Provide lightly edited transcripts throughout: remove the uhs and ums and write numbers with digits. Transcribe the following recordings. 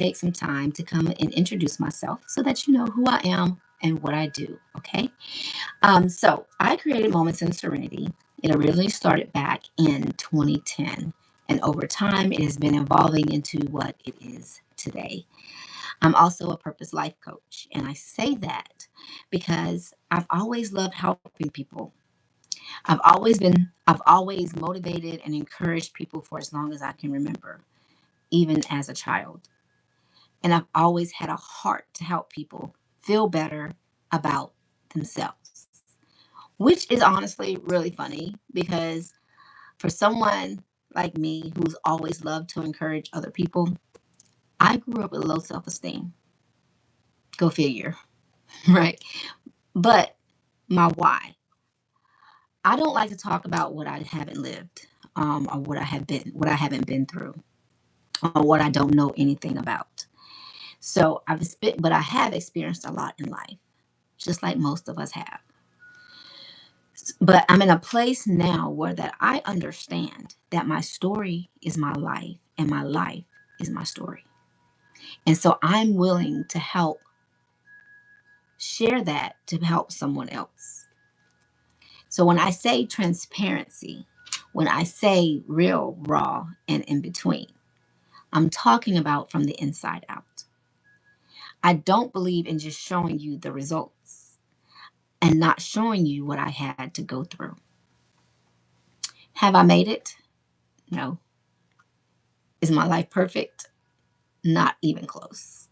take some time to come and introduce myself so that you know who I am and what I do. Okay. So I created Moments in Serenity. It originally started back in 2010, and over time, it has been evolving into what it is today. I'm also a purpose life coach, and I say that because I've always loved helping people. I've always motivated and encouraged people for as long as I can remember, even as a child. And I've always had a heart to help people feel better about themselves, which is honestly really funny because for someone like me who's always loved to encourage other people, I grew up with low self esteem. Go figure, right? But my why. I don't like to talk about what I haven't lived, or what I haven't been through, or what I don't know anything about. So but I have experienced a lot in life, just like most of us have. But I'm in a place now where that I understand that my story is my life and my life is my story. And so I'm willing to help share that to help someone else. So when I say transparency, when I say real, raw, and in between, I'm talking about from the inside out. I don't believe in just showing you the results and not showing you what I had to go through. Have I made it? No. Is my life perfect? Not even close.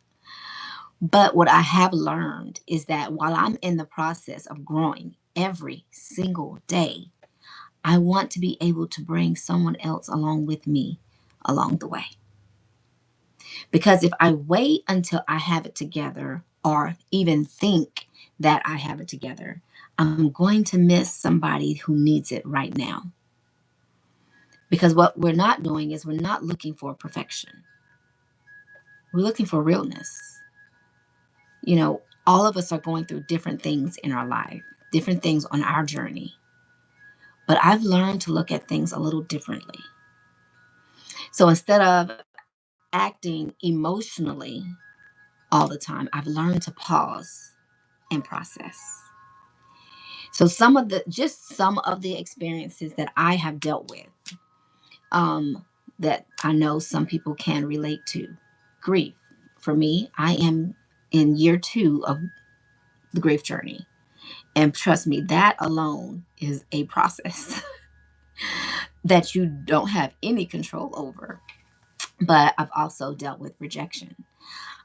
But what I have learned is that while I'm in the process of growing every single day, I want to be able to bring someone else along with me along the way. Because if I wait until I have it together or even think that I have it together, I'm going to miss somebody who needs it right now. Because what we're not doing is we're not looking for perfection. We're looking for realness. All of us are going through different things in our life, different things on our journey. But I've learned to look at things a little differently. So instead of acting emotionally all the time, I've learned to pause and process. So some of the experiences that I have dealt with, that I know some people can relate to. Grief. For me, I am in year 2 of the grief journey. And trust me, that alone is a process that you don't have any control over. But I've also dealt with rejection.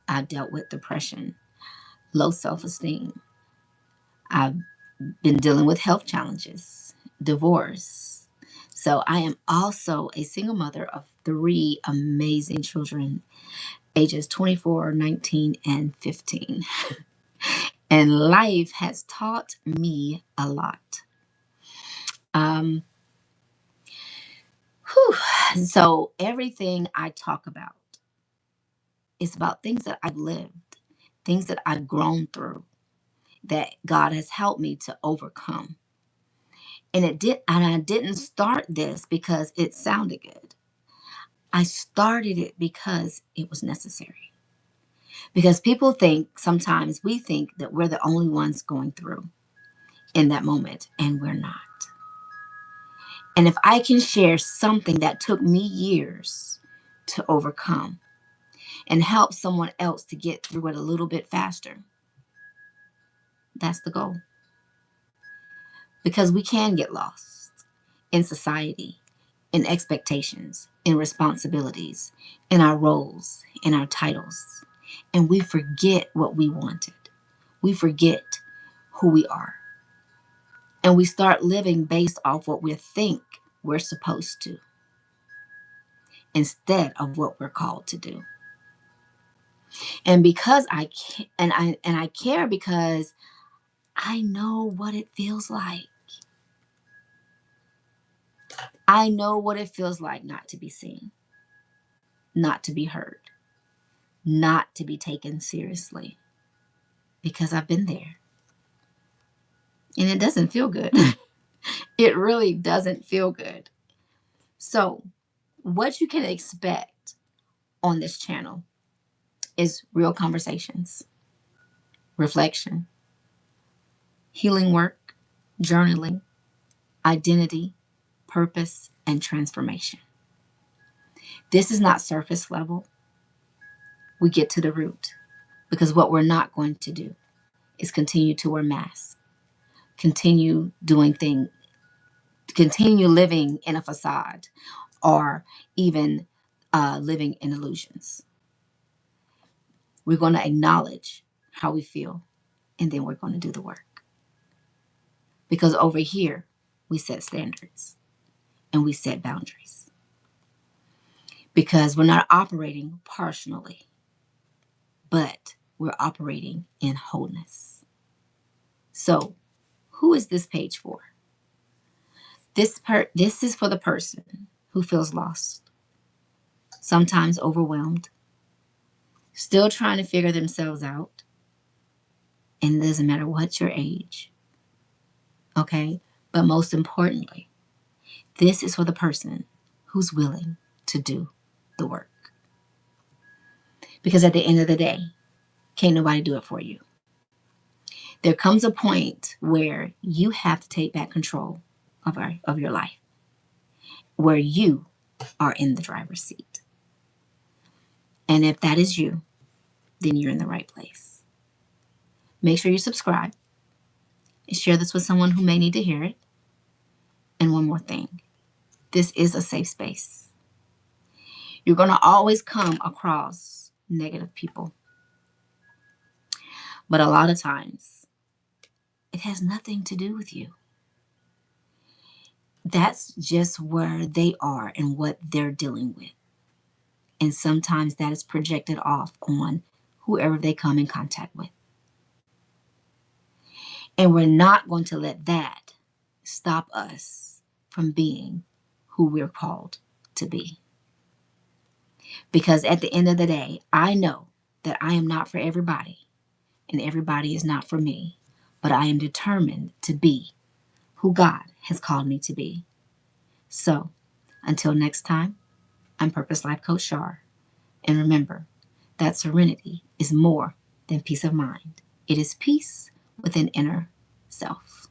I've dealt with depression, low self esteem. I've been dealing with health challenges, divorce. So I am also a single mother of 3 amazing children, ages 24, 19, and 15. And life has taught me a lot. Um, So everything I talk about is about things that I've lived, things that I've grown through, that God has helped me to overcome. And I didn't start this because it sounded good. I started it because it was necessary. Because sometimes we think that we're the only ones going through in that moment, and we're not. And if I can share something that took me years to overcome and help someone else to get through it a little bit faster, that's the goal. Because we can get lost in society, in expectations, in responsibilities, in our roles, in our titles. And we forget what we wanted. We forget who we are. And we start living based off what we think we're supposed to instead of what we're called to do. And because I care because I know what it feels like. I know what it feels like not to be seen, not to be heard, not to be taken seriously, because I've been there. And it doesn't feel good. It really doesn't feel good. So, what you can expect on this channel is real conversations, reflection, healing work, journaling, identity, purpose, and transformation. This is not surface level. We get to the root because what we're not going to do is continue to wear masks, continue doing things, continue living in a facade, or even living in illusions. We're going to acknowledge how we feel, and then we're going to do the work. Because over here, we set standards and we set boundaries. Because we're not operating partially, but we're operating in wholeness. So, who is this page for? This is for the person who feels lost, sometimes overwhelmed, still trying to figure themselves out. And it doesn't matter what your age. Okay? But most importantly, this is for the person who's willing to do the work. Because at the end of the day, can't nobody do it for you. There comes a point where you have to take back control of your life, where you are in the driver's seat. And if that is you, then you're in the right place. Make sure you subscribe and share this with someone who may need to hear it. And one more thing, this is a safe space. You're going to always come across negative people. But a lot of times, it has nothing to do with you. That's just where they are and what they're dealing with. And sometimes that is projected off on whoever they come in contact with. And we're not going to let that stop us from being who we're called to be. Because at the end of the day, I know that I am not for everybody and everybody is not for me, but I am determined to be who God has called me to be. So, until next time, I'm Purpose Life Coach Char. And remember that serenity is more than peace of mind. It is peace within inner self.